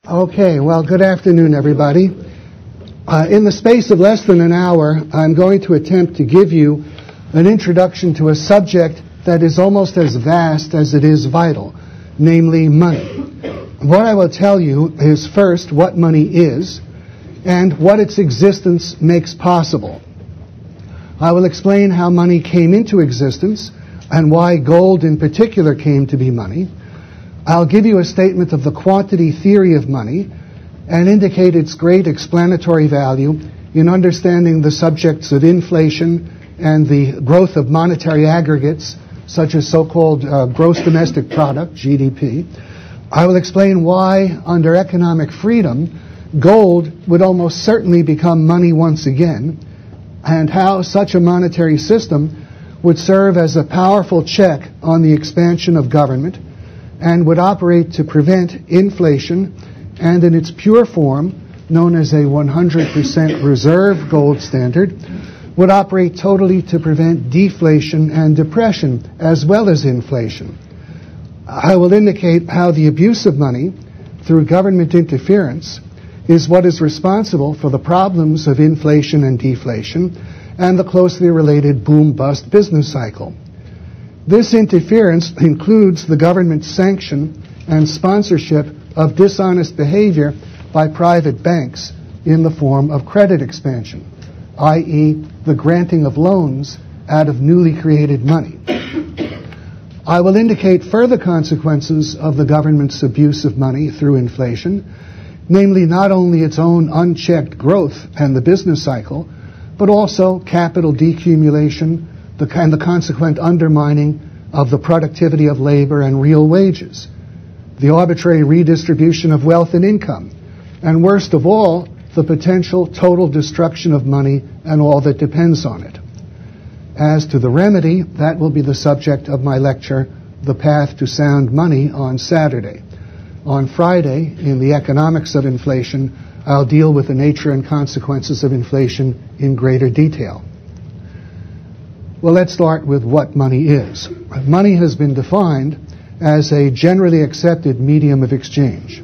Okay, well, good afternoon, everybody. In the space of less than an hour, I'm going to attempt to give you an introduction to a subject that is almost as vast as it is vital, namely money. What I will tell you is first what money is and what its existence makes possible. I will explain how money came into existence and why gold in particular came to be money. I'll give you a statement of the quantity theory of money and indicate its great explanatory value in understanding the subjects of inflation and the growth of monetary aggregates, such as so-called gross domestic product, GDP. I will explain why, under economic freedom, gold would almost certainly become money once again, and how such a monetary system would serve as a powerful check on the expansion of government and would operate to prevent inflation, and in its pure form, known as a 100% reserve gold standard, would operate totally to prevent deflation and depression as well as inflation. I will indicate how the abuse of money through government interference is what is responsible for the problems of inflation and deflation and the closely related boom-bust business cycle. This interference includes the government's sanction and sponsorship of dishonest behavior by private banks in the form of credit expansion, i.e., the granting of loans out of newly created money. I will indicate further consequences of the government's abuse of money through inflation, namely not only its own unchecked growth and the business cycle, but also capital decumulation, and the consequent undermining of the productivity of labor and real wages, the arbitrary redistribution of wealth and income, and worst of all, the potential total destruction of money and all that depends on it. As to the remedy, that will be the subject of my lecture, The Path to Sound Money, on Saturday. On Friday, in the economics of inflation, I'll deal with the nature and consequences of inflation in greater detail. Well, let's start with what money is. Money has been defined as a generally accepted medium of exchange.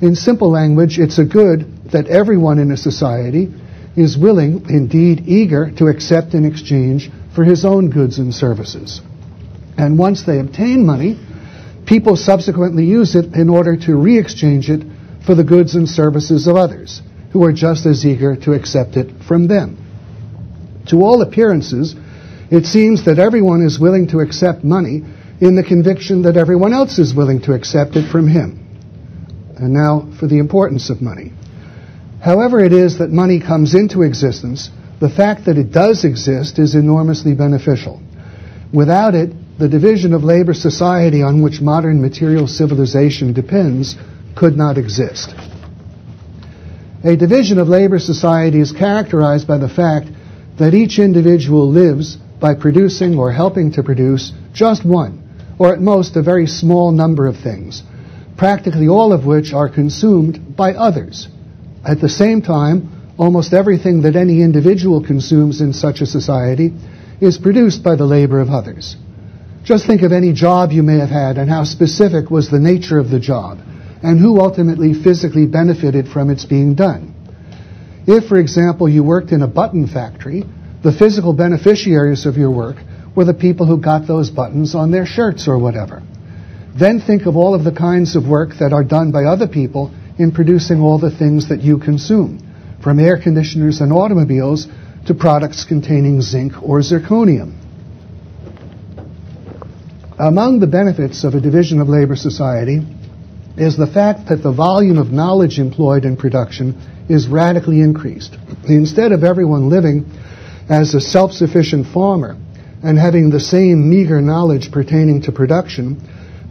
In simple language, it's a good that everyone in a society is willing, indeed eager, to accept in exchange for his own goods and services. And once they obtain money, people subsequently use it in order to re-exchange it for the goods and services of others, who are just as eager to accept it from them. To all appearances, it seems that everyone is willing to accept money in the conviction that everyone else is willing to accept it from him. And now for the importance of money. However it is that money comes into existence, the fact that it does exist is enormously beneficial. Without it, the division of labor society on which modern material civilization depends could not exist. A division of labor society is characterized by the fact that each individual lives by producing or helping to produce just one, or at most a very small number of things, practically all of which are consumed by others. At the same time, almost everything that any individual consumes in such a society is produced by the labor of others. Just think of any job you may have had and how specific was the nature of the job, and who ultimately physically benefited from its being done. If, for example, you worked in a button factory, the physical beneficiaries of your work were the people who got those buttons on their shirts or whatever. Then think of all of the kinds of work that are done by other people in producing all the things that you consume, from air conditioners and automobiles to products containing zinc or zirconium. Among the benefits of a division of labor society is the fact that the volume of knowledge employed in production is radically increased. Instead of everyone living as a self-sufficient farmer and having the same meager knowledge pertaining to production,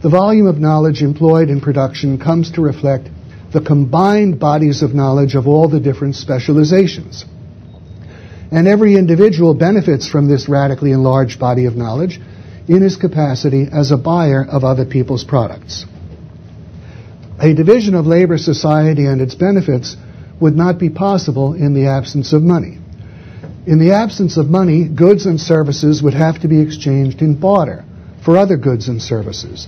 the volume of knowledge employed in production comes to reflect the combined bodies of knowledge of all the different specializations. And every individual benefits from this radically enlarged body of knowledge in his capacity as a buyer of other people's products. A division of labor society and its benefits would not be possible in the absence of money. In the absence of money, goods and services would have to be exchanged in barter for other goods and services.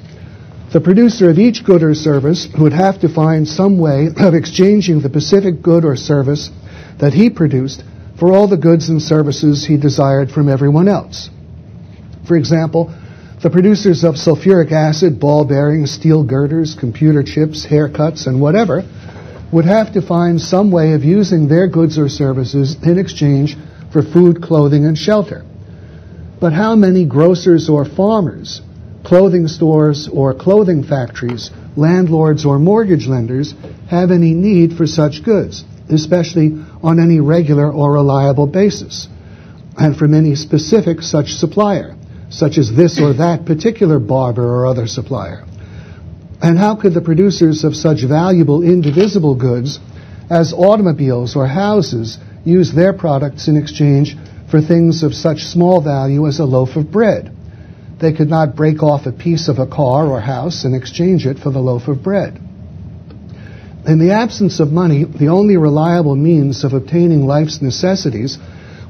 The producer of each good or service would have to find some way of exchanging the specific good or service that he produced for all the goods and services he desired from everyone else. For example, the producers of sulfuric acid, ball bearings, steel girders, computer chips, haircuts, and whatever would have to find some way of using their goods or services in exchange for food, clothing, and shelter. But how many grocers or farmers, clothing stores or clothing factories, landlords or mortgage lenders have any need for such goods, especially on any regular or reliable basis, and from any specific such supplier, such as this or that particular barber or other supplier? And how could the producers of such valuable indivisible goods as automobiles or houses use their products in exchange for things of such small value as a loaf of bread? They could not break off a piece of a car or house and exchange it for the loaf of bread. In the absence of money, the only reliable means of obtaining life's necessities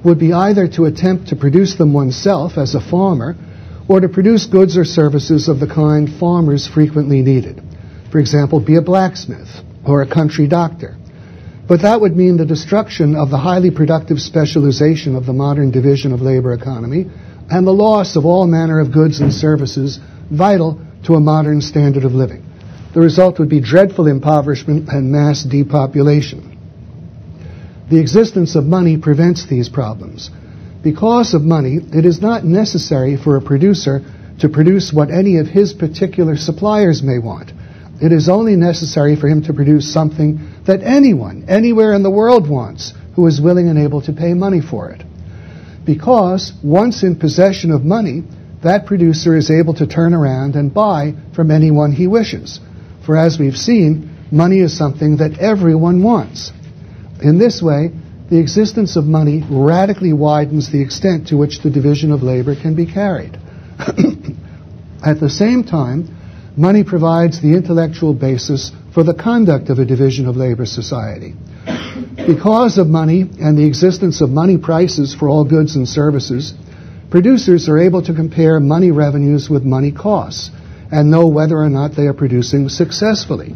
would be either to attempt to produce them oneself as a farmer, or to produce goods or services of the kind farmers frequently needed. For example, be a blacksmith or a country doctor. But that would mean the destruction of the highly productive specialization of the modern division of labor economy and the loss of all manner of goods and services vital to a modern standard of living. The result would be dreadful impoverishment and mass depopulation. The existence of money prevents these problems. Because of money, it is not necessary for a producer to produce what any of his particular suppliers may want. It is only necessary for him to produce something that anyone, anywhere in the world wants, who is willing and able to pay money for it. Because, once in possession of money, that producer is able to turn around and buy from anyone he wishes. For as we've seen, money is something that everyone wants. In this way, the existence of money radically widens the extent to which the division of labor can be carried. At the same time, money provides the intellectual basis for the conduct of a division of labor society. Because of money and the existence of money prices for all goods and services, producers are able to compare money revenues with money costs and know whether or not they are producing successfully.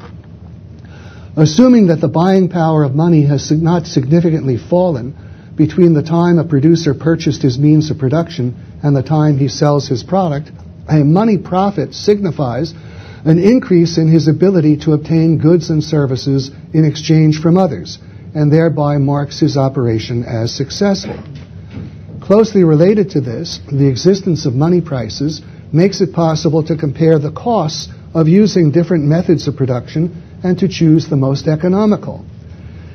Assuming that the buying power of money has not significantly fallen between the time a producer purchased his means of production and the time he sells his product, a money profit signifies an increase in his ability to obtain goods and services in exchange from others, and thereby marks his operation as successful. Closely related to this, the existence of money prices makes it possible to compare the costs of using different methods of production and to choose the most economical.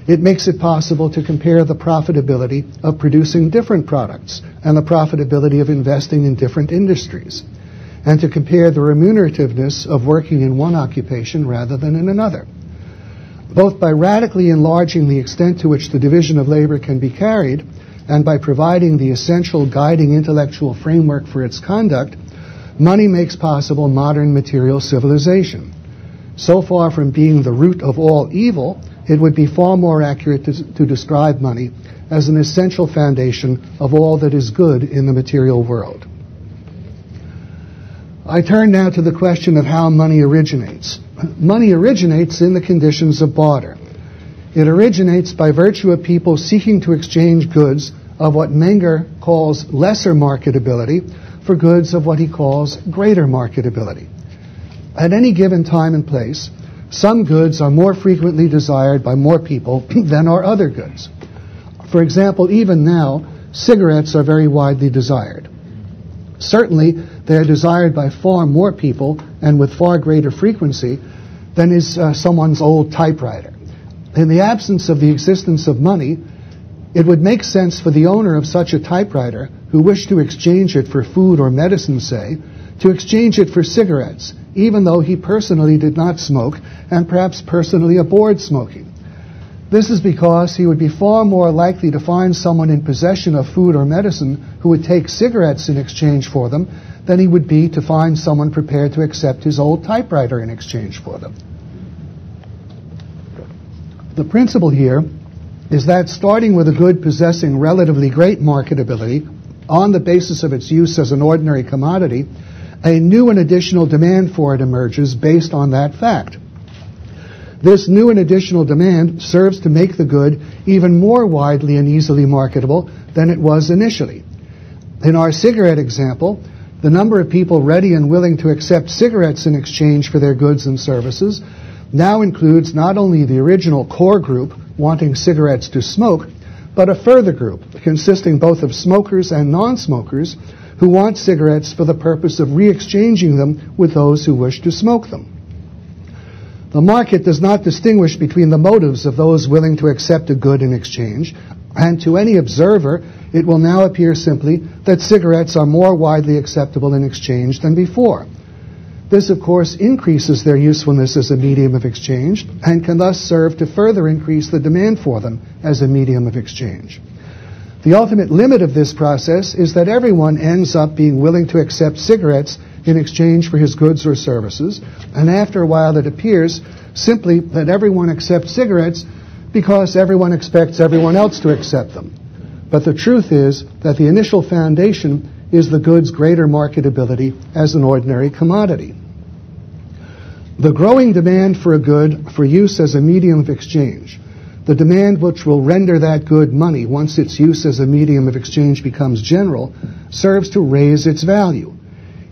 It makes it possible to compare the profitability of producing different products and the profitability of investing in different industries, and to compare the remunerativeness of working in one occupation rather than in another. Both by radically enlarging the extent to which the division of labor can be carried and by providing the essential guiding intellectual framework for its conduct, money makes possible modern material civilization. So far from being the root of all evil, it would be far more accurate to describe money as an essential foundation of all that is good in the material world. I turn now to the question of how money originates. Money originates in the conditions of barter. It originates by virtue of people seeking to exchange goods of what Menger calls lesser marketability for goods of what he calls greater marketability. At any given time and place, some goods are more frequently desired by more people than are other goods. For example, even now, cigarettes are very widely desired. Certainly, they are desired by far more people and with far greater frequency than is someone's old typewriter. In the absence of the existence of money, it would make sense for the owner of such a typewriter who wished to exchange it for food or medicine, say, to exchange it for cigarettes, even though he personally did not smoke and perhaps personally abhorred smoking. This is because he would be far more likely to find someone in possession of food or medicine who would take cigarettes in exchange for them than he would be to find someone prepared to accept his old typewriter in exchange for them. The principle here is that starting with a good possessing relatively great marketability on the basis of its use as an ordinary commodity a new and additional demand for it emerges based on that fact. This new and additional demand serves to make the good even more widely and easily marketable than it was initially. In our cigarette example, the number of people ready and willing to accept cigarettes in exchange for their goods and services now includes not only the original core group wanting cigarettes to smoke, but a further group consisting both of smokers and non-smokers who want cigarettes for the purpose of re-exchanging them with those who wish to smoke them. The market does not distinguish between the motives of those willing to accept a good in exchange, and to any observer it will now appear simply that cigarettes are more widely acceptable in exchange than before. This, of course, increases their usefulness as a medium of exchange and can thus serve to further increase the demand for them as a medium of exchange. The ultimate limit of this process is that everyone ends up being willing to accept cigarettes in exchange for his goods or services, and after a while it appears simply that everyone accepts cigarettes because everyone expects everyone else to accept them. But the truth is that the initial foundation is the good's greater marketability as an ordinary commodity. The growing demand for a good for use as a medium of exchange, the demand which will render that good money once its use as a medium of exchange becomes general, serves to raise its value.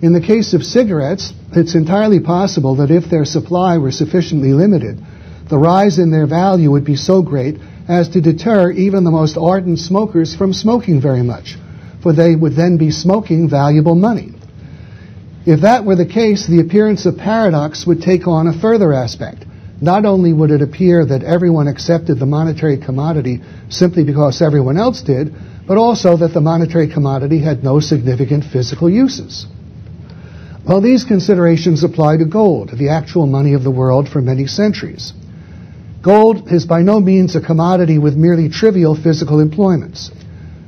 In the case of cigarettes, it's entirely possible that if their supply were sufficiently limited, the rise in their value would be so great as to deter even the most ardent smokers from smoking very much, for they would then be smoking valuable money. If that were the case, the appearance of paradox would take on a further aspect. Not only would it appear that everyone accepted the monetary commodity simply because everyone else did, but also that the monetary commodity had no significant physical uses. Well, these considerations apply to gold, the actual money of the world for many centuries. Gold is by no means a commodity with merely trivial physical employments.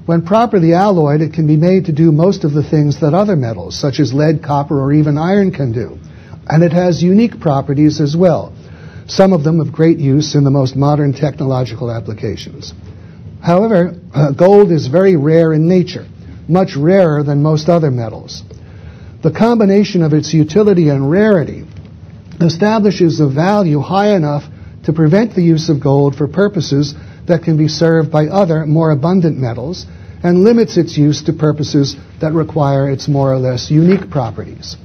When properly alloyed, it can be made to do most of the things that other metals, such as lead, copper, or even iron, can do. And it has unique properties as well, some of them of great use in the most modern technological applications. However, gold is very rare in nature, much rarer than most other metals. The combination of its utility and rarity establishes a value high enough to prevent the use of gold for purposes that can be served by other, more abundant metals, and limits its use to purposes that require its more or less unique properties.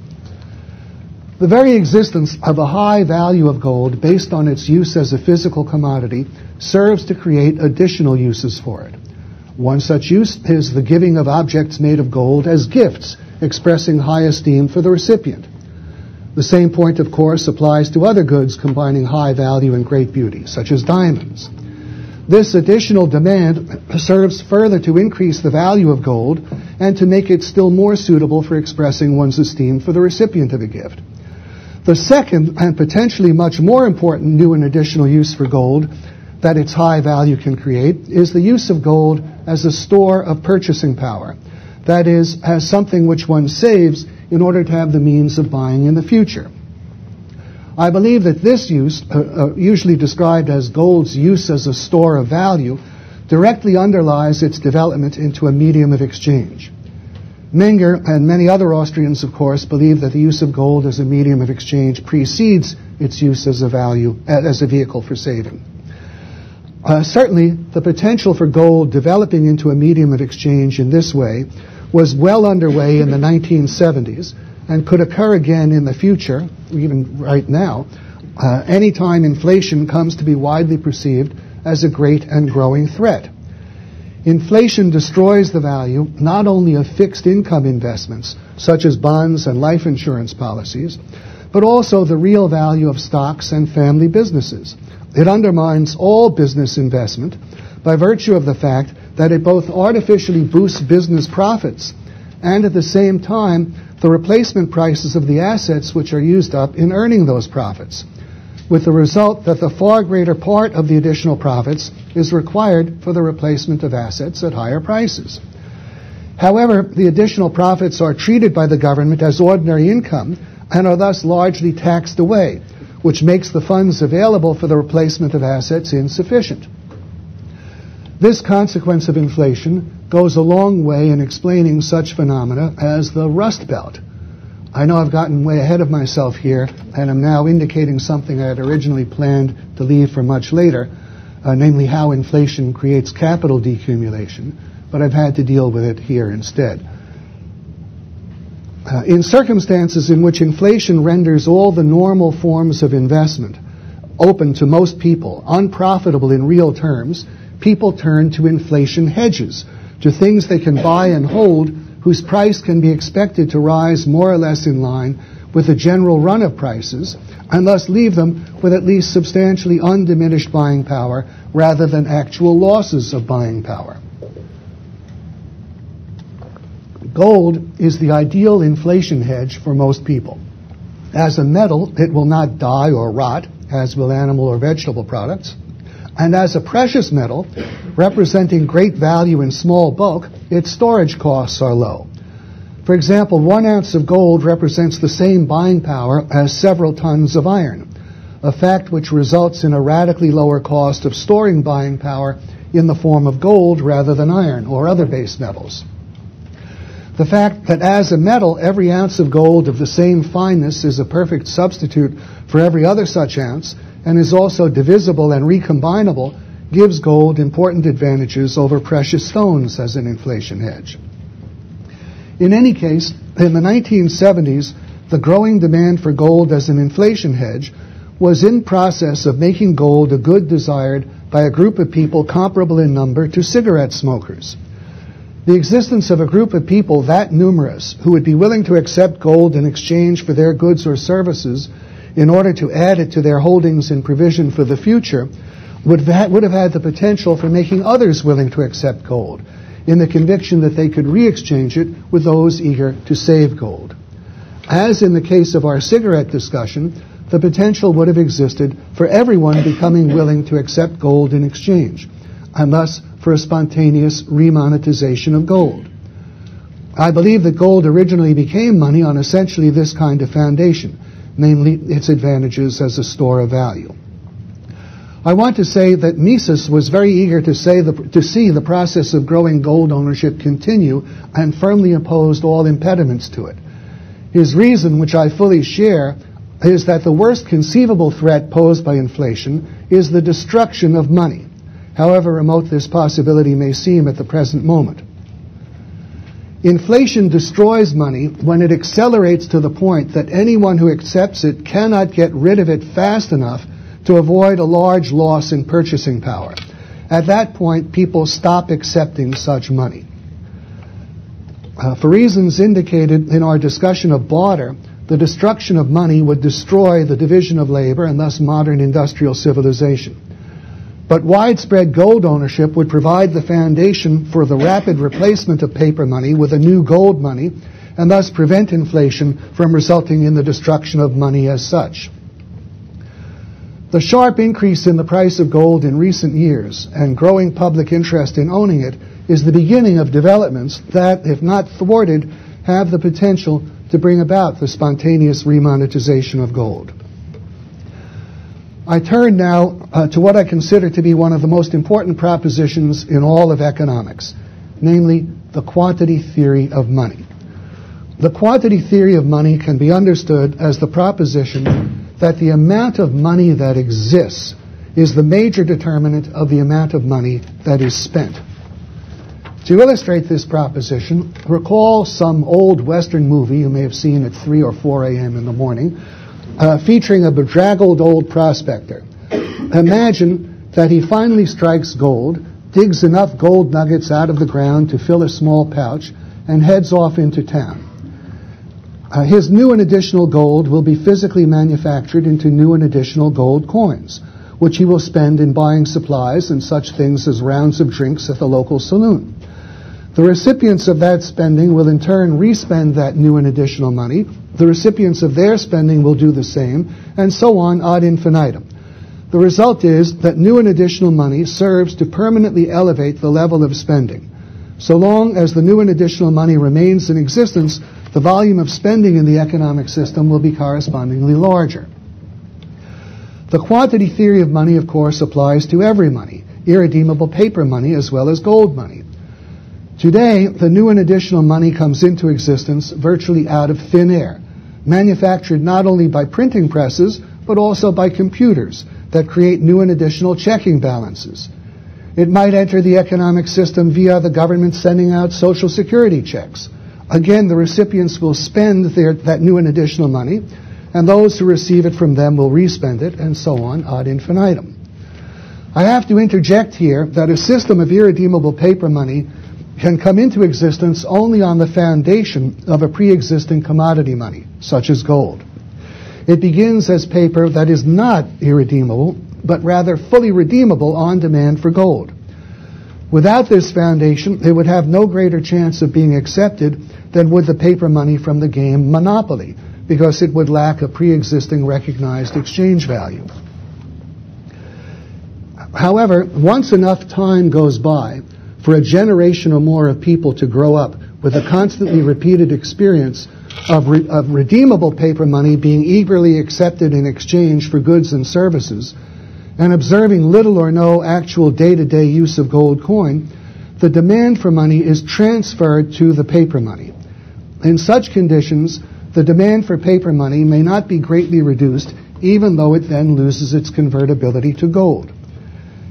The very existence of a high value of gold based on its use as a physical commodity serves to create additional uses for it. One such use is the giving of objects made of gold as gifts, expressing high esteem for the recipient. The same point, of course, applies to other goods combining high value and great beauty, such as diamonds. This additional demand serves further to increase the value of gold and to make it still more suitable for expressing one's esteem for the recipient of a gift. The second, and potentially much more important new and additional use for gold that its high value can create is the use of gold as a store of purchasing power. That is, as something which one saves in order to have the means of buying in the future. I believe that this use, usually described as gold's use as a store of value, directly underlies its development into a medium of exchange. Menger and many other Austrians, of course, believe that the use of gold as a medium of exchange precedes its use as a vehicle for saving. Certainly, the potential for gold developing into a medium of exchange in this way was well underway in the 1970s and could occur again in the future, even right now, anytime inflation comes to be widely perceived as a great and growing threat. Inflation destroys the value not only of fixed income investments, such as bonds and life insurance policies, but also the real value of stocks and family businesses. It undermines all business investment by virtue of the fact that it both artificially boosts business profits and at the same time the replacement prices of the assets which are used up in earning those profits, with the result that the far greater part of the additional profits is required for the replacement of assets at higher prices. However, the additional profits are treated by the government as ordinary income and are thus largely taxed away, which makes the funds available for the replacement of assets insufficient. This consequence of inflation goes a long way in explaining such phenomena as the Rust Belt, I know I've gotten way ahead of myself here, and I'm now indicating something I had originally planned to leave for much later, namely how inflation creates capital decumulation, but I've had to deal with it here instead. In circumstances in which inflation renders all the normal forms of investment open to most people, unprofitable in real terms, people turn to inflation hedges, to things they can buy and hold whose price can be expected to rise more or less in line with the general run of prices, and thus leave them with at least substantially undiminished buying power rather than actual losses of buying power. Gold is the ideal inflation hedge for most people. As a metal, it will not die or rot, as will animal or vegetable products. And as a precious metal, representing great value in small bulk, its storage costs are low. For example, 1 ounce of gold represents the same buying power as several tons of iron, a fact which results in a radically lower cost of storing buying power in the form of gold rather than iron or other base metals. The fact that as a metal, every ounce of gold of the same fineness is a perfect substitute for every other such ounce, and is also divisible and recombinable, gives gold important advantages over precious stones as an inflation hedge. In any case, in the 1970s, the growing demand for gold as an inflation hedge was in process of making gold a good desired by a group of people comparable in number to cigarette smokers. The existence of a group of people that numerous who would be willing to accept gold in exchange for their goods or services in order to add it to their holdings in provision for the future would have had the potential for making others willing to accept gold, in the conviction that they could re-exchange it with those eager to save gold. As in the case of our cigarette discussion, the potential would have existed for everyone becoming willing to accept gold in exchange, and thus for a spontaneous remonetization of gold. I believe that gold originally became money on essentially this kind of foundation, namely its advantages as a store of value. I want to say that Mises was very eager to see the process of growing gold ownership continue and firmly opposed all impediments to it. His reason, which I fully share, is that the worst conceivable threat posed by inflation is the destruction of money, however remote this possibility may seem at the present moment. Inflation destroys money when it accelerates to the point that anyone who accepts it cannot get rid of it fast enough to avoid a large loss in purchasing power. At that point, people stop accepting such money. For reasons indicated in our discussion of Barter, the destruction of money would destroy the division of labor and thus modern industrial civilization. But widespread gold ownership would provide the foundation for the rapid replacement of paper money with a new gold money, and thus prevent inflation from resulting in the destruction of money as such. The sharp increase in the price of gold in recent years and growing public interest in owning it is the beginning of developments that, if not thwarted, have the potential to bring about the spontaneous remonetization of gold. I turn now to what I consider to be one of the most important propositions in all of economics, namely the quantity theory of money. The quantity theory of money can be understood as the proposition that the amount of money that exists is the major determinant of the amount of money that is spent. To illustrate this proposition, recall some old Western movie you may have seen at 3 or 4 a.m. in the morning, featuring a bedraggled old prospector. Imagine that he finally strikes gold, digs enough gold nuggets out of the ground to fill a small pouch, and heads off into town. His new and additional gold will be physically manufactured into new and additional gold coins, which he will spend in buying supplies and such things as rounds of drinks at the local saloon. The recipients of that spending will in turn respend that new and additional money. The recipients of their spending will do the same, and so on ad infinitum. The result is that new and additional money serves to permanently elevate the level of spending. So long as the new and additional money remains in existence, the volume of spending in the economic system will be correspondingly larger. The quantity theory of money, of course, applies to every money, irredeemable paper money as well as gold money. Today, the new and additional money comes into existence virtually out of thin air, manufactured not only by printing presses, but also by computers that create new and additional checking balances. It might enter the economic system via the government sending out Social Security checks. Again, the recipients will spend that new and additional money, and those who receive it from them will respend it, and so on ad infinitum. I have to interject here that a system of irredeemable paper money can come into existence only on the foundation of a pre-existing commodity money, such as gold. It begins as paper that is not irredeemable, but rather fully redeemable on demand for gold. Without this foundation, it would have no greater chance of being accepted than would the paper money from the game Monopoly, because it would lack a pre-existing recognized exchange value. However, once enough time goes by for a generation or more of people to grow up with a constantly repeated experience of redeemable paper money being eagerly accepted in exchange for goods and services, and observing little or no actual day-to-day use of gold coin, the demand for money is transferred to the paper money. In such conditions, the demand for paper money may not be greatly reduced, even though it then loses its convertibility to gold.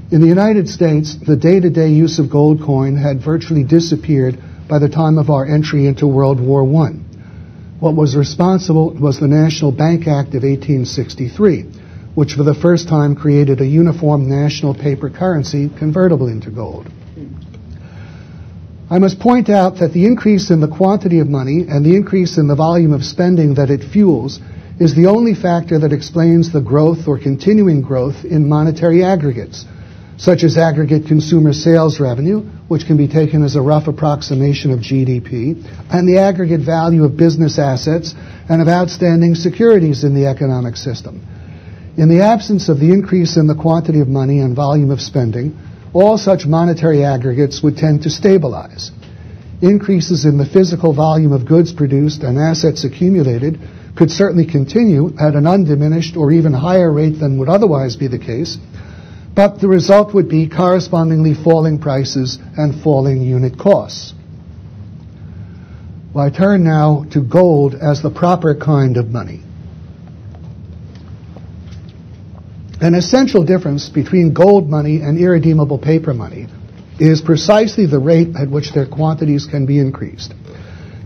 In the United States, the day-to-day use of gold coin had virtually disappeared by the time of our entry into World War I. What was responsible was the National Bank Act of 1863, which for the first time created a uniform national paper currency convertible into gold. I must point out that the increase in the quantity of money and the increase in the volume of spending that it fuels is the only factor that explains the growth or continuing growth in monetary aggregates, such as aggregate consumer sales revenue, which can be taken as a rough approximation of GDP, and the aggregate value of business assets and of outstanding securities in the economic system. In the absence of the increase in the quantity of money and volume of spending, all such monetary aggregates would tend to stabilize. Increases in the physical volume of goods produced and assets accumulated could certainly continue at an undiminished or even higher rate than would otherwise be the case, but the result would be correspondingly falling prices and falling unit costs. Well, I turn now to gold as the proper kind of money. An essential difference between gold money and irredeemable paper money is precisely the rate at which their quantities can be increased.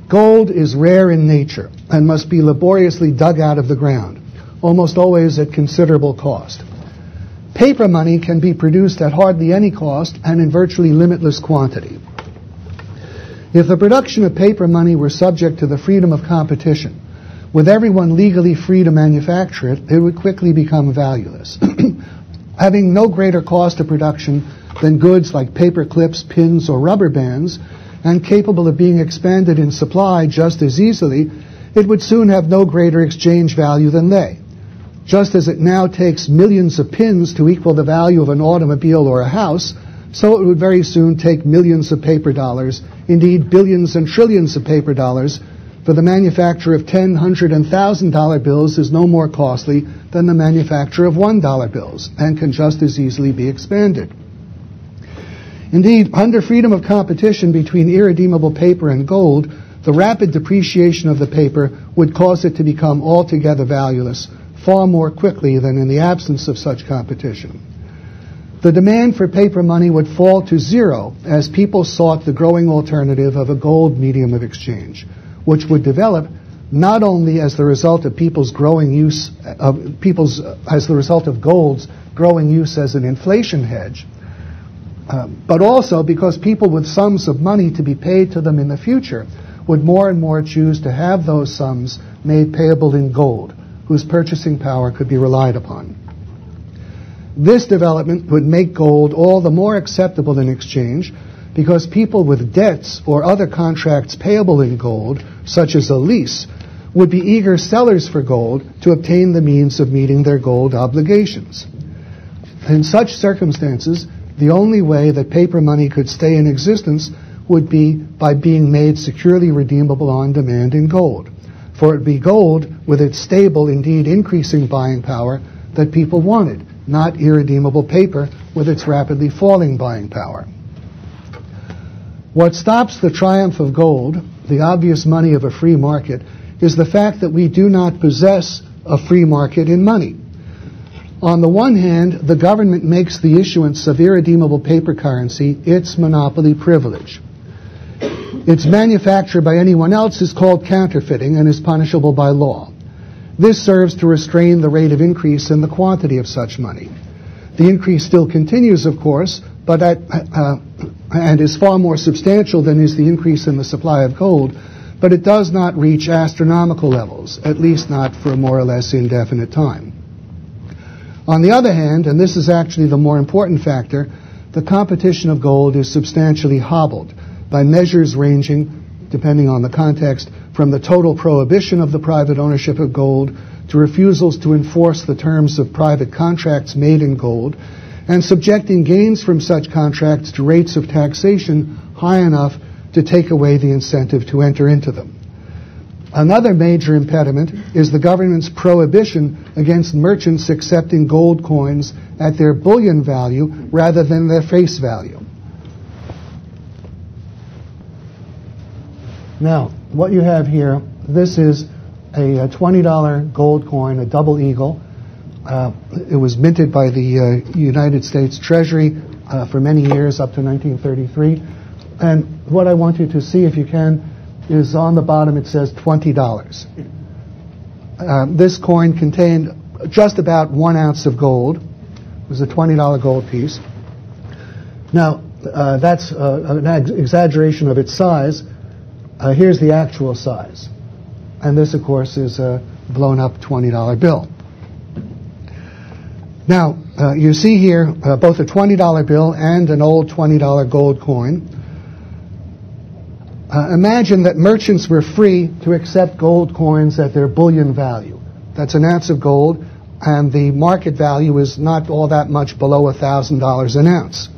Gold is rare in nature and must be laboriously dug out of the ground, almost always at considerable cost. Paper money can be produced at hardly any cost and in virtually limitless quantity. If the production of paper money were subject to the freedom of competition, with everyone legally free to manufacture it, it would quickly become valueless. Having no greater cost of production than goods like paper clips, pins, or rubber bands, and capable of being expanded in supply just as easily, it would soon have no greater exchange value than they. Just as it now takes millions of pins to equal the value of an automobile or a house, so it would very soon take millions of paper dollars, indeed billions and trillions of paper dollars, for the manufacture of $10, $100, and $1,000 bills is no more costly than the manufacture of $1 bills, and can just as easily be expanded. Indeed, under freedom of competition between irredeemable paper and gold, the rapid depreciation of the paper would cause it to become altogether valueless, far more quickly than in the absence of such competition. The demand for paper money would fall to zero as people sought the growing alternative of a gold medium of exchange, which would develop not only as the result of as the result of gold's growing use as an inflation hedge, but also because people with sums of money to be paid to them in the future would more and more choose to have those sums made payable in gold, whose purchasing power could be relied upon. This development would make gold all the more acceptable in exchange because people with debts or other contracts payable in gold, such as a lease, would be eager sellers for gold to obtain the means of meeting their gold obligations. In such circumstances, the only way that paper money could stay in existence would be by being made securely redeemable on demand in gold. For it would be gold, with its stable, indeed increasing buying power, that people wanted, not irredeemable paper with its rapidly falling buying power. What stops the triumph of gold, the obvious money of a free market, is the fact that we do not possess a free market in money. On the one hand, the government makes the issuance of irredeemable paper currency its monopoly privilege. Its manufacture by anyone else is called counterfeiting and is punishable by law. This serves to restrain the rate of increase in the quantity of such money. The increase still continues, of course, but and is far more substantial than is the increase in the supply of gold, but it does not reach astronomical levels, at least not for a more or less indefinite time. On the other hand, and this is actually the more important factor, the competition of gold is substantially hobbled by measures ranging, depending on the context, from the total prohibition of the private ownership of gold to refusals to enforce the terms of private contracts made in gold, and subjecting gains from such contracts to rates of taxation high enough to take away the incentive to enter into them. Another major impediment is the government's prohibition against merchants accepting gold coins at their bullion value rather than their face value. Now, what you have here, this is a $20 gold coin, a double eagle. It was minted by the United States Treasury for many years, up to 1933. And what I want you to see, if you can, is on the bottom it says $20. This coin contained just about 1 ounce of gold. It was a $20 gold piece. Now, that's an exaggeration of its size. Here's the actual size. And this, of course, is a blown-up $20 bill. Now, you see here both a $20 bill and an old $20 gold coin. Imagine that merchants were free to accept gold coins at their bullion value. That's an ounce of gold, and the market value is not all that much below $1,000 an ounce.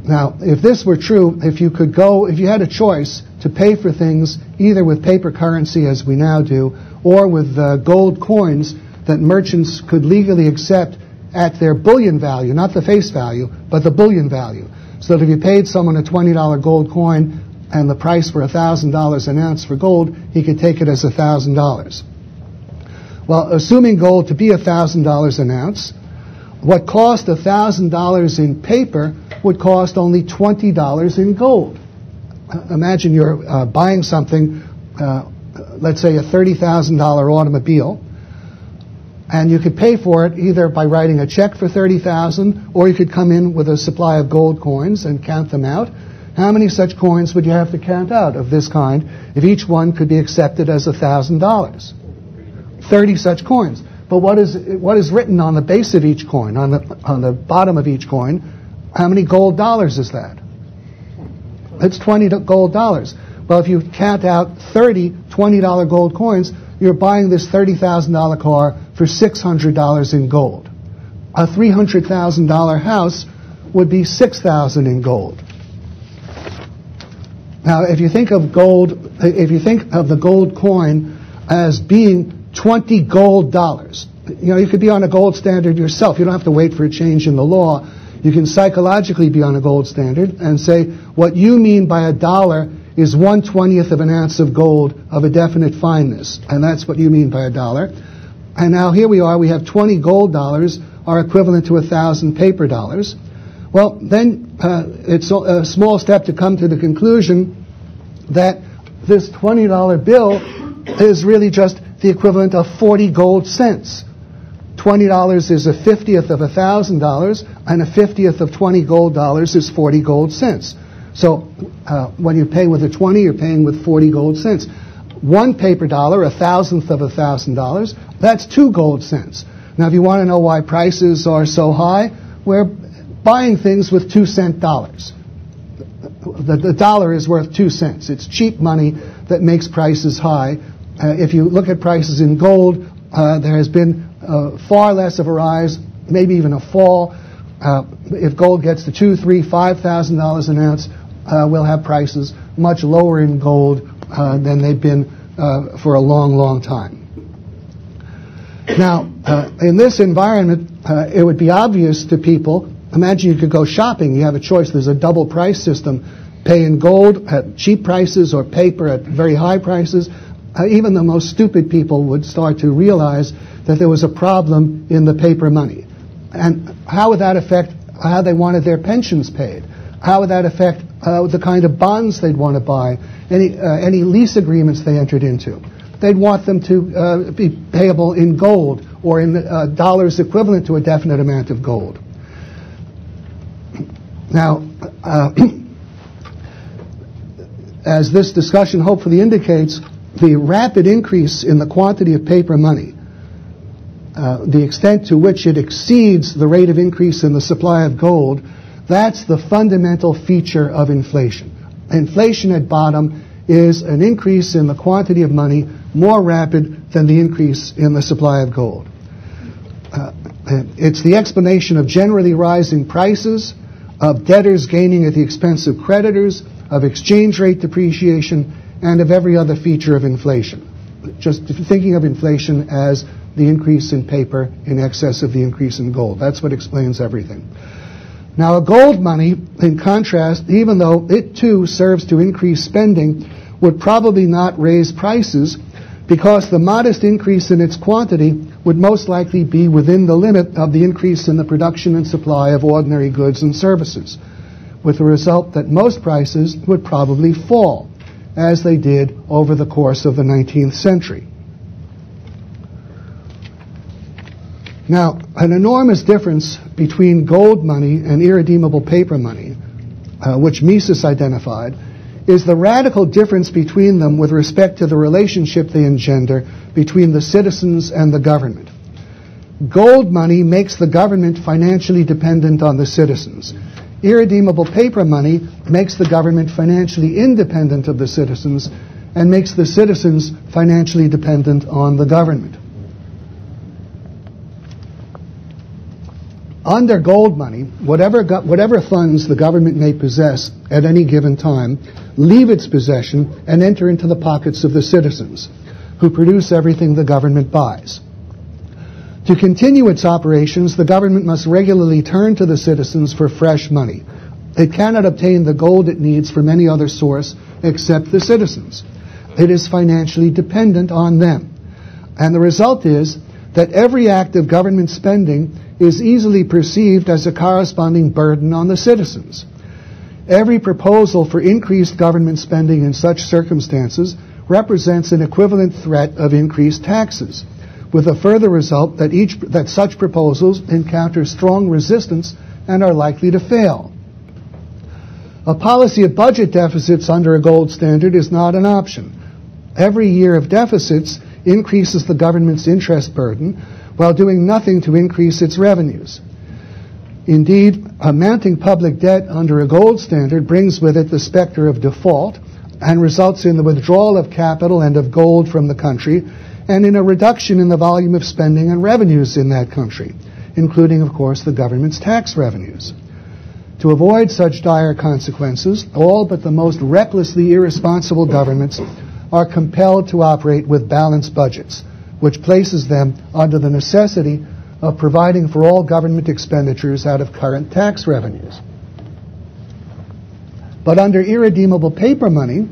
Now, if this were true, if you had a choice to pay for things either with paper currency as we now do, or with gold coins that merchants could legally accept at their bullion value, not the face value, but the bullion value. So that if you paid someone a $20 gold coin and the price were $1,000 an ounce for gold, he could take it as $1,000. Well, assuming gold to be $1,000 an ounce, what cost $1,000 in paper would cost only $20 in gold. Imagine you're buying something, let's say a $30,000 automobile, and you could pay for it either by writing a check for $30,000, or you could come in with a supply of gold coins and count them out. How many such coins would you have to count out of this kind if each one could be accepted as $1,000? 30 such coins. But what is written on the base of each coin, on the bottom of each coin? How many gold dollars is that? It's 20 gold dollars. Well, if you count out 30 $20 gold coins, you're buying this $30,000 car for $600 in gold. A $300,000 house would be $6,000 in gold. Now, if you think of gold, if you think of the gold coin as being 20 gold dollars, you could be on a gold standard yourself. You don't have to wait for a change in the law. You can psychologically be on a gold standard and say, what you mean by a dollar is 1/20th of an ounce of gold of a definite fineness. And that's what you mean by a dollar. And now here we are, we have 20 gold dollars are equivalent to 1,000 paper dollars. Well, then it's a small step to come to the conclusion that this $20 bill is really just the equivalent of 40 gold cents. $20 is a 50th of $1,000, and a 50th of 20 gold dollars is 40 gold cents. So when you pay with a 20, you're paying with 40 gold cents. One paper dollar, 1,000th of $1,000, that's 2 gold cents. Now, if you want to know why prices are so high, we're buying things with 2-cent dollars. The dollar is worth 2 cents. It's cheap money that makes prices high. If you look at prices in gold, there has been far less of a rise, maybe even a fall. If gold gets to $2,000, $3,000, $5,000 an ounce, we'll have prices much lower in gold than they've been for a long, long time. Now, in this environment, it would be obvious to people. Imagine you could go shopping. You have a choice. There's a double price system. pay in gold at cheap prices or paper at very high prices, even the most stupid people would start to realize that there was a problem in the paper money. And how would that affect how they wanted their pensions paid? How would that affect the kind of bonds they'd want to buy, any lease agreements they entered into? They'd want them to be payable in gold or in dollars equivalent to a definite amount of gold. Now, as this discussion hopefully indicates, the rapid increase in the quantity of paper money, the extent to which it exceeds the rate of increase in the supply of gold, that's the fundamental feature of inflation. Inflation at bottom is an increase in the quantity of money more rapid than the increase in the supply of gold. It's the explanation of generally rising prices, of debtors gaining at the expense of creditors, of exchange rate depreciation, and of every other feature of inflation. Just thinking of inflation as the increase in paper in excess of the increase in gold. That's what explains everything. Now, a gold money, in contrast, even though it too serves to increase spending, would probably not raise prices because the modest increase in its quantity would most likely be within the limit of the increase in the production and supply of ordinary goods and services, with the result that most prices would probably fall, as they did over the course of the 19th century. Now, an enormous difference between gold money and irredeemable paper money, which Mises identified, is the radical difference between them with respect to the relationship they engender between the citizens and the government. Gold money makes the government financially dependent on the citizens. Irredeemable paper money makes the government financially independent of the citizens and makes the citizens financially dependent on the government. Under gold money, whatever funds the government may possess at any given time leave its possession and enter into the pockets of the citizens, who produce everything the government buys. To continue its operations, the government must regularly turn to the citizens for fresh money. It cannot obtain the gold it needs from any other source except the citizens. It is financially dependent on them. And the result is that every act of government spending is easily perceived as a corresponding burden on the citizens. Every proposal for increased government spending in such circumstances represents an equivalent threat of increased taxes, with a further result that such proposals encounter strong resistance and are likely to fail. A policy of budget deficits under a gold standard is not an option. Every year of deficits increases the government's interest burden while doing nothing to increase its revenues. Indeed, a mounting public debt under a gold standard brings with it the specter of default and results in the withdrawal of capital and of gold from the country and in a reduction in the volume of spending and revenues in that country, including, of course, the government's tax revenues. To avoid such dire consequences, all but the most recklessly irresponsible governments are compelled to operate with balanced budgets, which places them under the necessity of providing for all government expenditures out of current tax revenues. But under irredeemable paper money,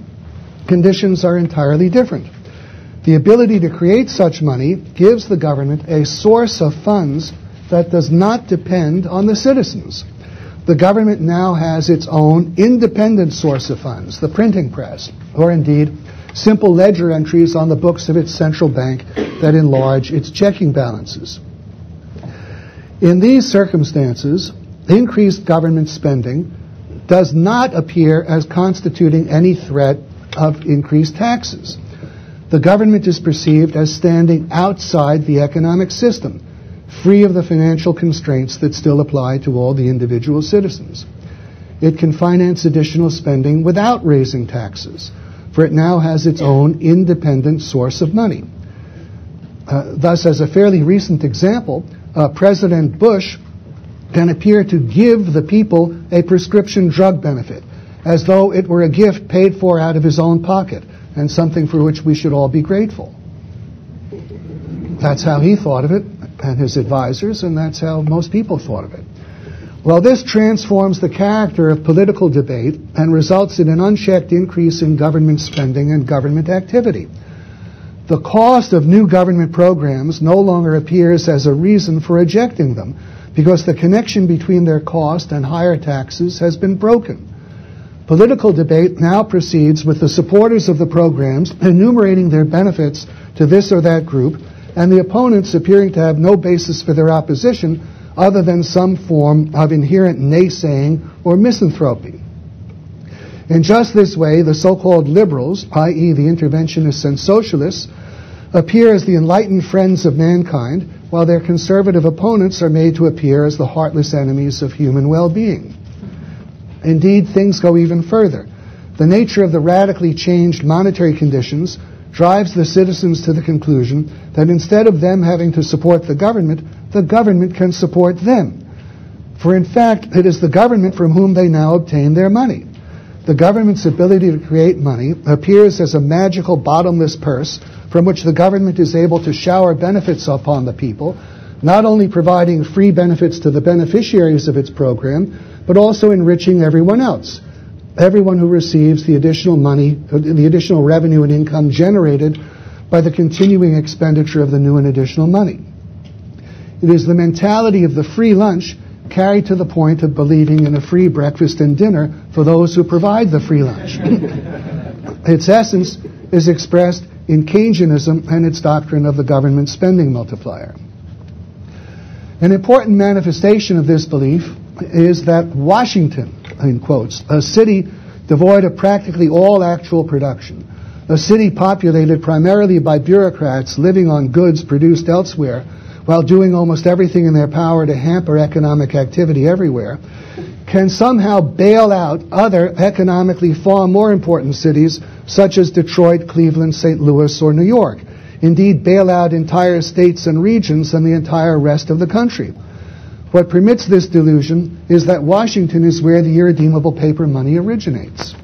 conditions are entirely different. The ability to create such money gives the government a source of funds that does not depend on the citizens. The government now has its own independent source of funds, the printing press, or indeed simple ledger entries on the books of its central bank that enlarge its checking balances. In these circumstances, increased government spending does not appear as constituting any threat of increased taxes. The government is perceived as standing outside the economic system, free of the financial constraints that still apply to all the individual citizens. It can finance additional spending without raising taxes, for it now has its own independent source of money. Thus, as a fairly recent example, President Bush can appear to give the people a prescription drug benefit, as though it were a gift paid for out of his own pocket, and something for which we should all be grateful. That's how he thought of it, and his advisors, and that's how most people thought of it. Well, this transforms the character of political debate and results in an unchecked increase in government spending and government activity. The cost of new government programs no longer appears as a reason for rejecting them, because the connection between their cost and higher taxes has been broken. Political debate now proceeds with the supporters of the programs enumerating their benefits to this or that group, and the opponents appearing to have no basis for their opposition other than some form of inherent naysaying or misanthropy. In just this way, the so-called liberals, i.e. the interventionists and socialists, appear as the enlightened friends of mankind, while their conservative opponents are made to appear as the heartless enemies of human well-being. Indeed, things go even further. The nature of the radically changed monetary conditions drives the citizens to the conclusion that instead of them having to support the government can support them. For in fact, it is the government from whom they now obtain their money. The government's ability to create money appears as a magical bottomless purse from which the government is able to shower benefits upon the people, not only providing free benefits to the beneficiaries of its program, but also enriching everyone else, everyone who receives the additional money, the additional revenue and income generated by the continuing expenditure of the new and additional money. It is the mentality of the free lunch carried to the point of believing in a free breakfast and dinner for those who provide the free lunch. Its essence is expressed in Keynesianism and its doctrine of the government spending multiplier. An important manifestation of this belief is that Washington, in quotes, a city devoid of practically all actual production, a city populated primarily by bureaucrats living on goods produced elsewhere while doing almost everything in their power to hamper economic activity everywhere, can somehow bail out other economically far more important cities such as Detroit, Cleveland, St. Louis, or New York. Indeed, bail out entire states and regions and the entire rest of the country. What permits this delusion is that Washington is where the irredeemable paper money originates.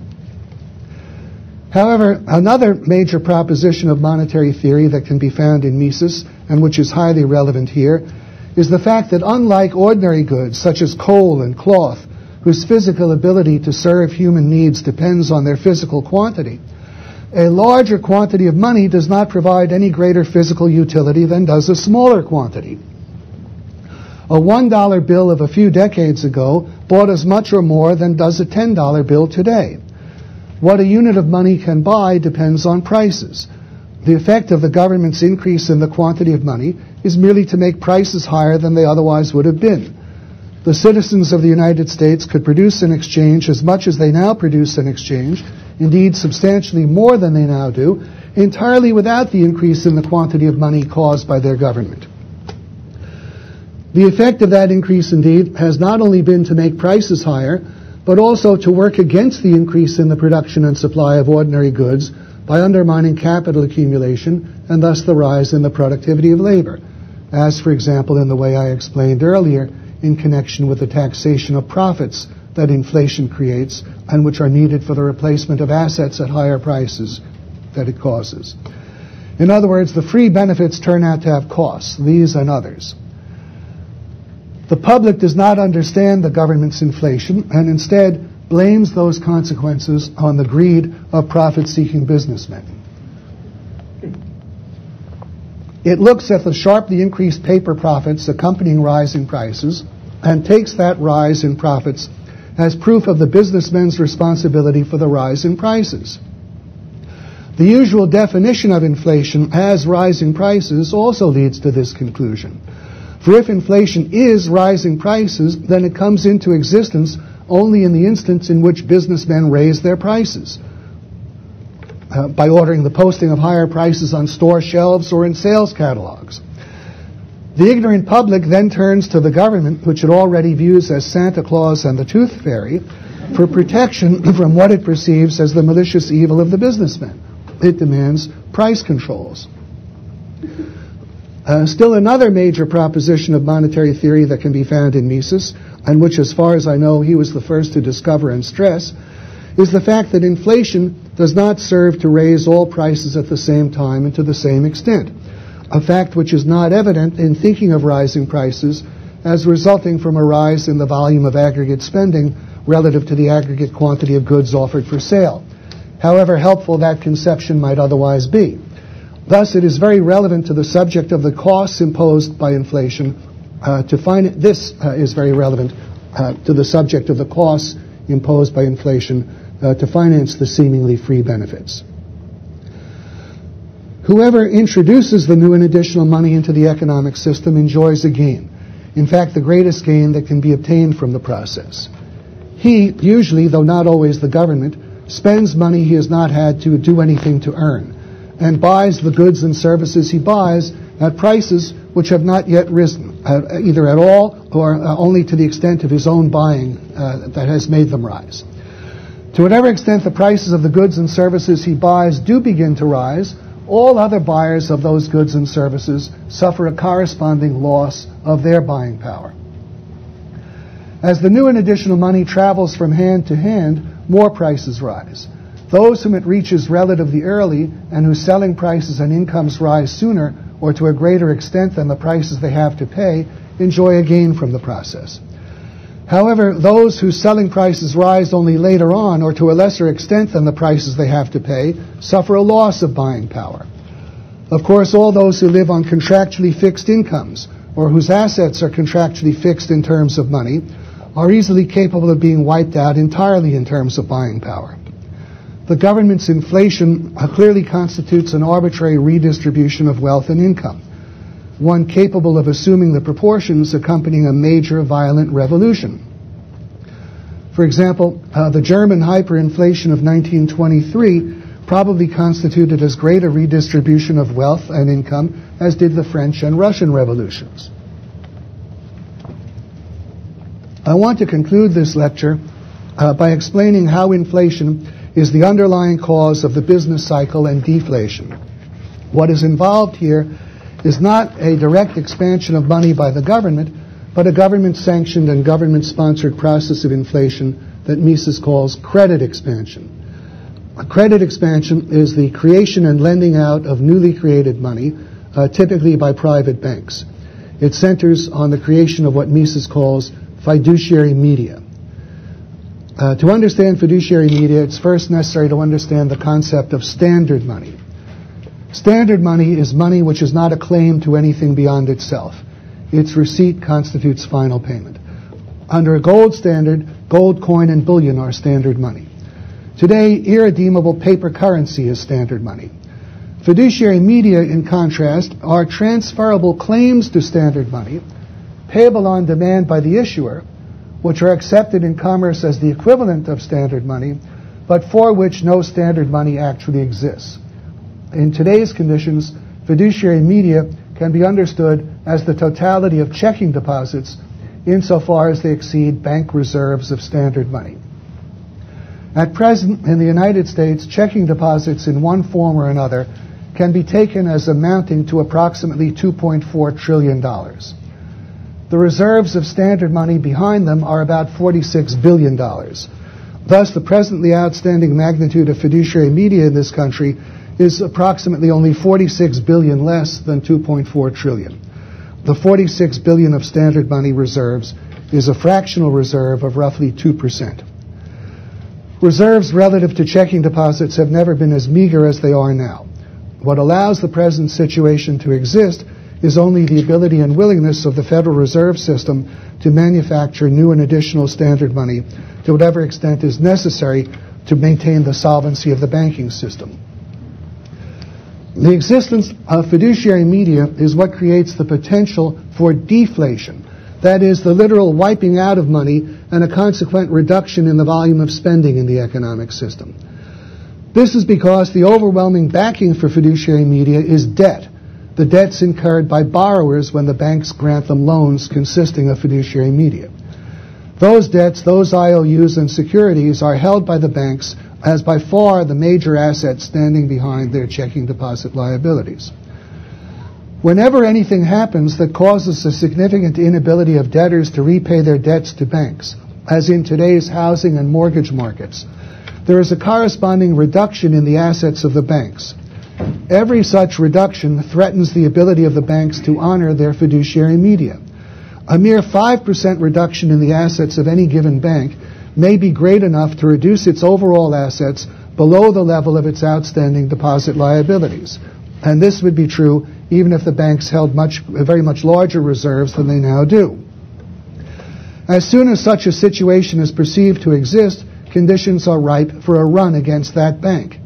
However, another major proposition of monetary theory that can be found in Mises, and which is highly relevant here, is the fact that unlike ordinary goods such as coal and cloth, whose physical ability to serve human needs depends on their physical quantity, a larger quantity of money does not provide any greater physical utility than does a smaller quantity. A $1 bill of a few decades ago bought as much or more than does a $10 bill today. What a unit of money can buy depends on prices. The effect of the government's increase in the quantity of money is merely to make prices higher than they otherwise would have been. The citizens of the United States could produce in exchange as much as they now produce in exchange, indeed substantially more than they now do, entirely without the increase in the quantity of money caused by their government. The effect of that increase, indeed, has not only been to make prices higher, but also to work against the increase in the production and supply of ordinary goods by undermining capital accumulation and thus the rise in the productivity of labor, as, for example, in the way I explained earlier in connection with the taxation of profits that inflation creates and which are needed for the replacement of assets at higher prices that it causes. In other words, the free benefits turn out to have costs, these and others. The public does not understand the government's inflation and instead blames those consequences on the greed of profit-seeking businessmen. It looks at the sharply increased paper profits accompanying rising prices and takes that rise in profits as proof of the businessmen's responsibility for the rise in prices. The usual definition of inflation as rising prices also leads to this conclusion. For if inflation is rising prices, then it comes into existence only in the instance in which businessmen raise their prices, by ordering the posting of higher prices on store shelves or in sales catalogs. The ignorant public then turns to the government, which it already views as Santa Claus and the Tooth Fairy, for protection from what it perceives as the malicious evil of the businessmen. It demands price controls. Still another major proposition of monetary theory that can be found in Mises, and which, as far as I know, he was the first to discover and stress, is the fact that inflation does not serve to raise all prices at the same time and to the same extent, a fact which is not evident in thinking of rising prices as resulting from a rise in the volume of aggregate spending relative to the aggregate quantity of goods offered for sale, however helpful that conception might otherwise be. Thus, it is very relevant to the subject of the costs imposed by inflation is very relevant to the subject of the costs imposed by inflation to finance the seemingly free benefits. Whoever introduces the new and additional money into the economic system enjoys a gain. In fact, the greatest gain that can be obtained from the process. He, usually, though not always the government, spends money he has not had to do anything to earn, and buys the goods and services he buys at prices which have not yet risen, either at all or only to the extent of his own buying that has made them rise. To whatever extent the prices of the goods and services he buys do begin to rise, all other buyers of those goods and services suffer a corresponding loss of their buying power. As the new and additional money travels from hand to hand, more prices rise. Those whom it reaches relatively early and whose selling prices and incomes rise sooner or to a greater extent than the prices they have to pay enjoy a gain from the process. However, those whose selling prices rise only later on or to a lesser extent than the prices they have to pay suffer a loss of buying power. Of course, all those who live on contractually fixed incomes or whose assets are contractually fixed in terms of money are easily capable of being wiped out entirely in terms of buying power. The government's inflation clearly constitutes an arbitrary redistribution of wealth and income, one capable of assuming the proportions accompanying a major violent revolution. For example, the German hyperinflation of 1923 probably constituted as great a redistribution of wealth and income as did the French and Russian revolutions. I want to conclude this lecture by explaining how inflation is the underlying cause of the business cycle and deflation. What is involved here is not a direct expansion of money by the government, but a government-sanctioned and government-sponsored process of inflation that Mises calls credit expansion. A credit expansion is the creation and lending out of newly created money, typically by private banks. It centers on the creation of what Mises calls fiduciary media. To understand fiduciary media, it's first necessary to understand the concept of standard money. Standard money is money which is not a claim to anything beyond itself. Its receipt constitutes final payment. Under a gold standard, gold coin and bullion are standard money. Today, irredeemable paper currency is standard money. Fiduciary media, in contrast, are transferable claims to standard money, payable on demand by the issuer, which are accepted in commerce as the equivalent of standard money, but for which no standard money actually exists. In today's conditions, fiduciary media can be understood as the totality of checking deposits insofar as they exceed bank reserves of standard money. At present, in the United States, checking deposits in one form or another can be taken as amounting to approximately $2.4 trillion. The reserves of standard money behind them are about $46 billion. Thus, the presently outstanding magnitude of fiduciary media in this country is approximately only 46 billion less than 2.4 trillion. The 46 billion of standard money reserves is a fractional reserve of roughly 2%. Reserves relative to checking deposits have never been as meager as they are now. What allows the present situation to exist is only the ability and willingness of the Federal Reserve System to manufacture new and additional standard money to whatever extent is necessary to maintain the solvency of the banking system. The existence of fiduciary media is what creates the potential for deflation, that is, the literal wiping out of money and a consequent reduction in the volume of spending in the economic system. This is because the overwhelming backing for fiduciary media is debt, the debts incurred by borrowers when the banks grant them loans consisting of fiduciary media. Those debts, those IOUs and securities are held by the banks as by far the major asset standing behind their checking deposit liabilities. Whenever anything happens that causes a significant inability of debtors to repay their debts to banks, as in today's housing and mortgage markets, there is a corresponding reduction in the assets of the banks. Every such reduction threatens the ability of the banks to honor their fiduciary media. A mere 5% reduction in the assets of any given bank may be great enough to reduce its overall assets below the level of its outstanding deposit liabilities. And this would be true even if the banks held very much larger reserves than they now do. As soon as such a situation is perceived to exist, conditions are ripe for a run against that bank.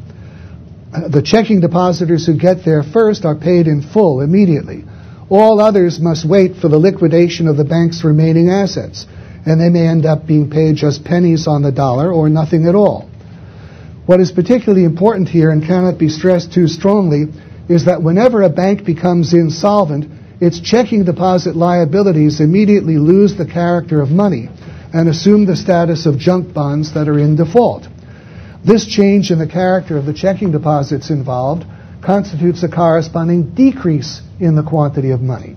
The checking depositors who get there first are paid in full immediately. All others must wait for the liquidation of the bank's remaining assets, and they may end up being paid just pennies on the dollar or nothing at all. What is particularly important here and cannot be stressed too strongly is that whenever a bank becomes insolvent, its checking deposit liabilities immediately lose the character of money and assume the status of junk bonds that are in default. This change in the character of the checking deposits involved constitutes a corresponding decrease in the quantity of money.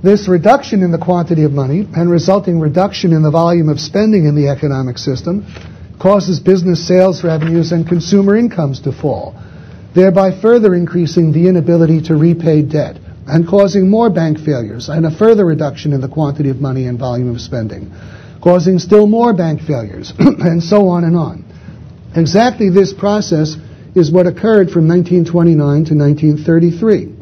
This reduction in the quantity of money and resulting reduction in the volume of spending in the economic system causes business sales revenues and consumer incomes to fall, thereby further increasing the inability to repay debt and causing more bank failures and a further reduction in the quantity of money and volume of spending, causing still more bank failures, and so on and on. Exactly this process is what occurred from 1929 to 1933.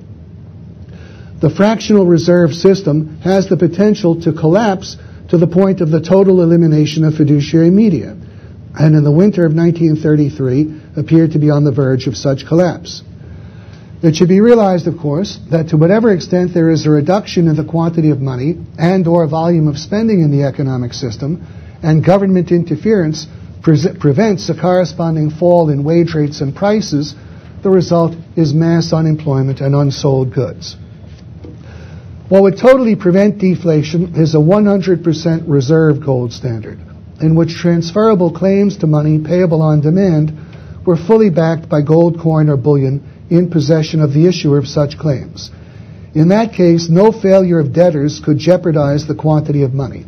The fractional reserve system has the potential to collapse to the point of the total elimination of fiduciary media, and in the winter of 1933 appeared to be on the verge of such collapse. It should be realized, of course, that to whatever extent there is a reduction in the quantity of money and or volume of spending in the economic system, and government interference prevents a corresponding fall in wage rates and prices, the result is mass unemployment and unsold goods. What would totally prevent deflation is a 100% reserve gold standard, in which transferable claims to money payable on demand were fully backed by gold coin or bullion in possession of the issuer of such claims. In that case, no failure of debtors could jeopardize the quantity of money.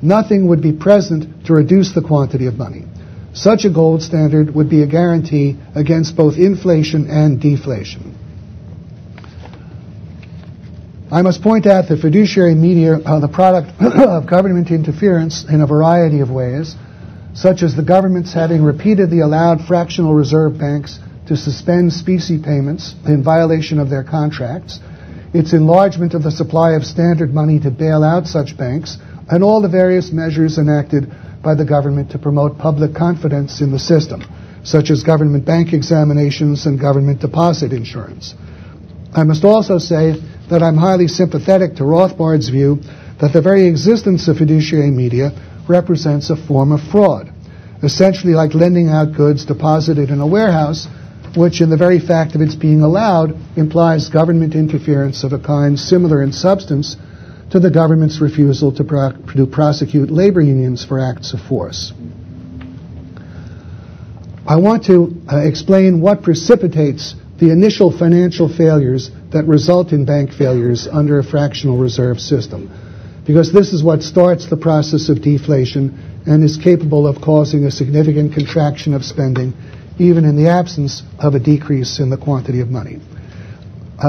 Nothing would be present to reduce the quantity of money. Such a gold standard would be a guarantee against both inflation and deflation. I must point out that fiduciary media are the product of government interference in a variety of ways, such as the governments having repeatedly allowed fractional reserve banks to suspend specie payments in violation of their contracts, its enlargement of the supply of standard money to bail out such banks, and all the various measures enacted by the government to promote public confidence in the system, such as government bank examinations and government deposit insurance. I must also say that I'm highly sympathetic to Rothbard's view that the very existence of fiduciary media represents a form of fraud, essentially like lending out goods deposited in a warehouse, which in the very fact of its being allowed implies government interference of a kind similar in substance to the government's refusal to prosecute labor unions for acts of force. I want to explain what precipitates the initial financial failures that result in bank failures under a fractional reserve system, because this is what starts the process of deflation and is capable of causing a significant contraction of spending, even in the absence of a decrease in the quantity of money.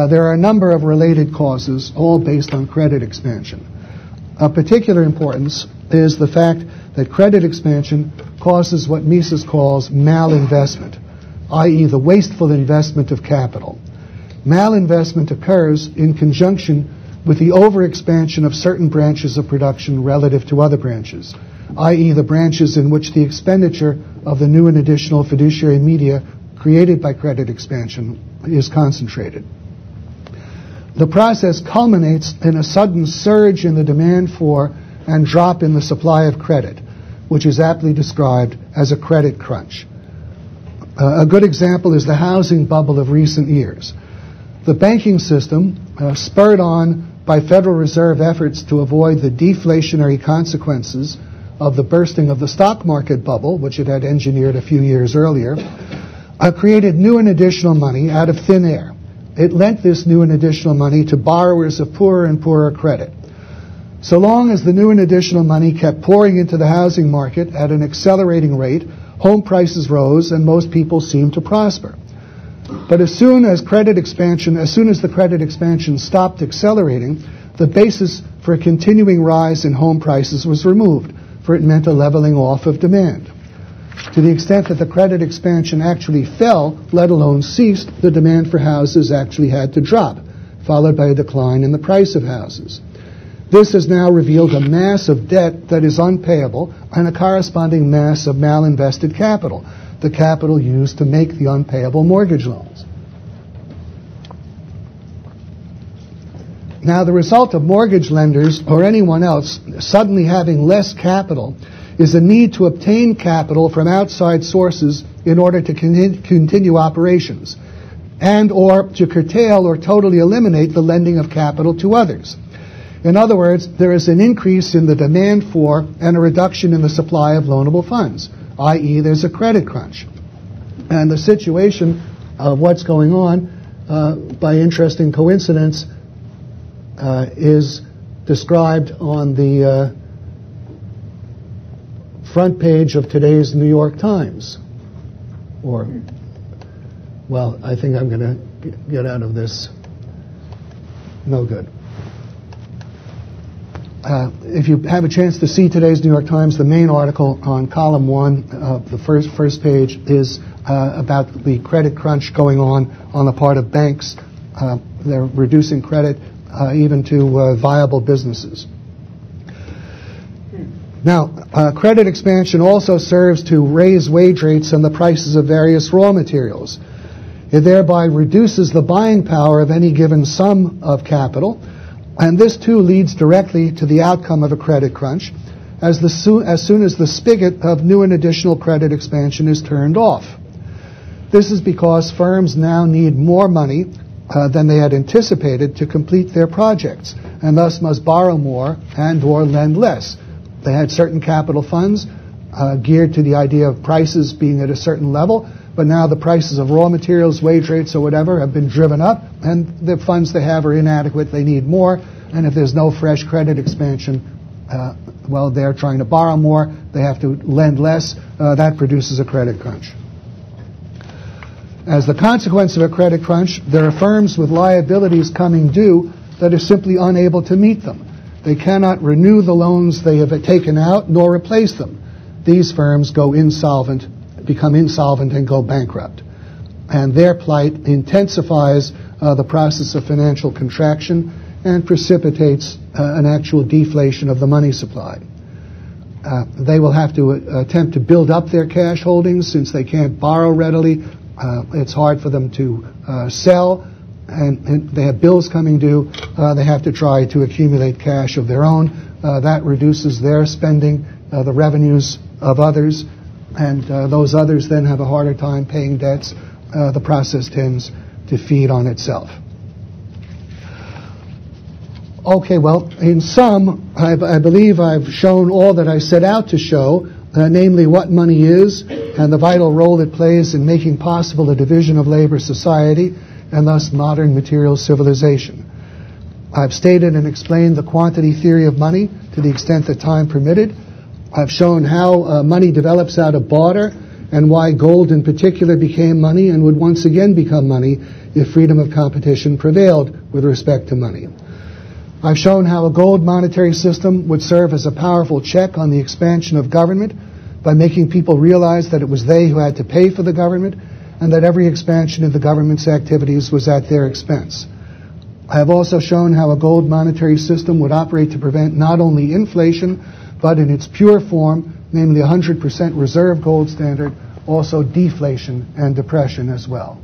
There are a number of related causes, all based on credit expansion. Of particular importance is the fact that credit expansion causes what Mises calls malinvestment, i.e. the wasteful investment of capital. Malinvestment occurs in conjunction with the overexpansion of certain branches of production relative to other branches, i.e. the branches in which the expenditure of the new and additional fiduciary media created by credit expansion is concentrated. The process culminates in a sudden surge in the demand for and drop in the supply of credit, which is aptly described as a credit crunch. A good example is the housing bubble of recent years. The banking system, spurred on by Federal Reserve efforts to avoid the deflationary consequences of the bursting of the stock market bubble, which it had engineered a few years earlier, created new and additional money out of thin air. It lent this new and additional money to borrowers of poorer and poorer credit. So long as the new and additional money kept pouring into the housing market at an accelerating rate, home prices rose and most people seemed to prosper. But as soon as the credit expansion stopped accelerating, the basis for a continuing rise in home prices was removed, for it meant a leveling off of demand. To the extent that the credit expansion actually fell, let alone ceased, the demand for houses actually had to drop, followed by a decline in the price of houses. This has now revealed a mass of debt that is unpayable and a corresponding mass of malinvested capital, the capital used to make the unpayable mortgage loans. Now, the result of mortgage lenders or anyone else suddenly having less capital is a need to obtain capital from outside sources in order to continue operations, and or to curtail or totally eliminate the lending of capital to others. In other words, there is an increase in the demand for and a reduction in the supply of loanable funds, i.e. there's a credit crunch. And the situation of what's going on, by interesting coincidence, is described on the front page of today's New York Times. Or, well, I think I'm going to get out of this. No good. If you have a chance to see today's New York Times, the main article on column 1 of the first page is about the credit crunch going on the part of banks. They're reducing credit even to viable businesses. Now, credit expansion also serves to raise wage rates and the prices of various raw materials. It thereby reduces the buying power of any given sum of capital, and this too leads directly to the outcome of a credit crunch, as soon as the spigot of new and additional credit expansion is turned off. This is because firms now need more money than they had anticipated to complete their projects, and thus must borrow more and or lend less. They had certain capital funds geared to the idea of prices being at a certain level, but now the prices of raw materials, wage rates, or whatever have been driven up, and the funds they have are inadequate. They need more, and if there's no fresh credit expansion, well, they're trying to borrow more. They have to lend less. That produces a credit crunch. As the consequence of a credit crunch, there are firms with liabilities coming due that are simply unable to meet them. They cannot renew the loans they have taken out nor replace them. These firms go insolvent, become insolvent and go bankrupt. And their plight intensifies the process of financial contraction and precipitates an actual deflation of the money supply. They will have to attempt to build up their cash holdings since they can't borrow readily. It's hard for them to sell, and they have bills coming due. They have to try to accumulate cash of their own. That reduces their spending, the revenues of others, and those others then have a harder time paying debts. The process tends to feed on itself. Okay, well, in sum, I believe I've shown all that I set out to show, namely what money is and the vital role it plays in making possible a division of labor society and thus modern material civilization. I've stated and explained the quantity theory of money to the extent that time permitted. I've shown how money develops out of barter and why gold in particular became money and would once again become money if freedom of competition prevailed with respect to money. I've shown how a gold monetary system would serve as a powerful check on the expansion of government by making people realize that it was they who had to pay for the government and that every expansion of the government's activities was at their expense. I have also shown how a gold monetary system would operate to prevent not only inflation, but in its pure form, namely 100% reserve gold standard, also deflation and depression as well.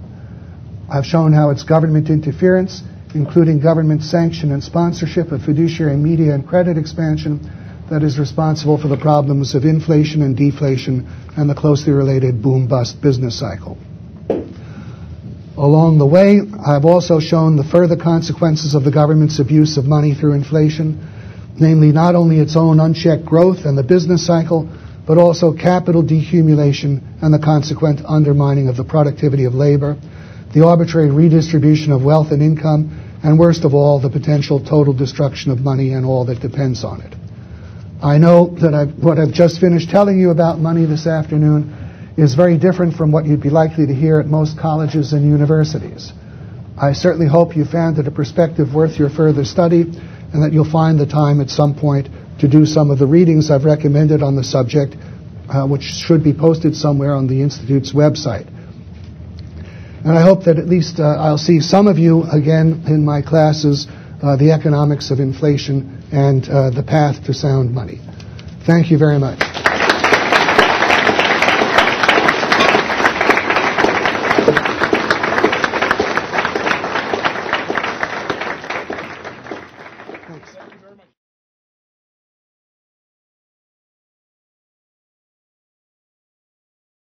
I've shown how it's government interference, including government sanction and sponsorship of fiduciary media and credit expansion, that is responsible for the problems of inflation and deflation and the closely related boom-bust business cycle. Along the way, I've also shown the further consequences of the government's abuse of money through inflation, namely not only its own unchecked growth and the business cycle, but also capital decumulation and the consequent undermining of the productivity of labor, the arbitrary redistribution of wealth and income, and worst of all, the potential total destruction of money and all that depends on it. I know that what I've just finished telling you about money this afternoon is very different from what you'd be likely to hear at most colleges and universities. I certainly hope you found it a perspective worth your further study, and that you'll find the time at some point to do some of the readings I've recommended on the subject, which should be posted somewhere on the Institute's website. And I hope that at least I'll see some of you again in my classes, The Economics of Inflation and The Path to Sound Money. Thank you very much.